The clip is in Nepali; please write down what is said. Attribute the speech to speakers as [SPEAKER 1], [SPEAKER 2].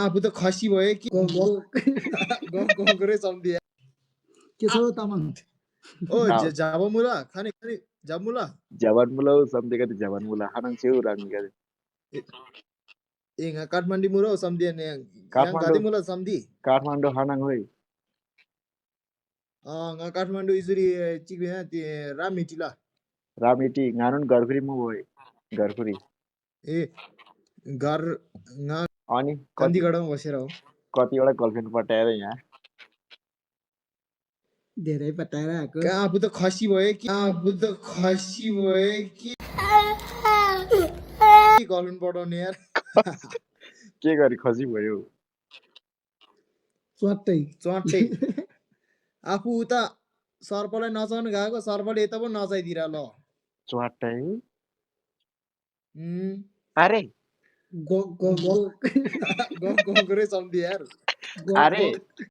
[SPEAKER 1] आफू त खसी भयो कि गरे सम्झिए
[SPEAKER 2] के छ तामाङ
[SPEAKER 1] ओ जाबमुला खाने खाने जाबमुला
[SPEAKER 3] Jawan mula sampai kata jawan mula hanang ceu orang kata.
[SPEAKER 1] इंगा Kathmandu मुरो सम्झिए ने yang
[SPEAKER 3] Kathmandu
[SPEAKER 1] गादी मुला सम्झि
[SPEAKER 3] Kathmandu hanang hoi.
[SPEAKER 1] nga Kathmandu इसरी चिक्रिया ती रामिटिला
[SPEAKER 3] Ramiti nganun garfuri mu hoi. Garfuri.
[SPEAKER 1] ए घर nga
[SPEAKER 3] Ani
[SPEAKER 1] चण्डीगढमा बसेर हो
[SPEAKER 3] कतिवटा गर्लफ्रेन्ड पटाएर यहाँ
[SPEAKER 2] धेरै पटाएर आएको
[SPEAKER 1] कहाँ आफू त खसी भयो कि गर्लफ्रेन्ड पठाउने यार
[SPEAKER 3] के गरी खसी भयो
[SPEAKER 2] स्वाटै
[SPEAKER 1] चट्टै आफू उता सर्पलाई नचाउनु गएको सर्पले यता पो नचाइदिएर ल
[SPEAKER 3] च्वाटै
[SPEAKER 1] उम्,
[SPEAKER 3] अरे
[SPEAKER 2] गो गो गो
[SPEAKER 1] गरे सम्झि यार
[SPEAKER 3] अरे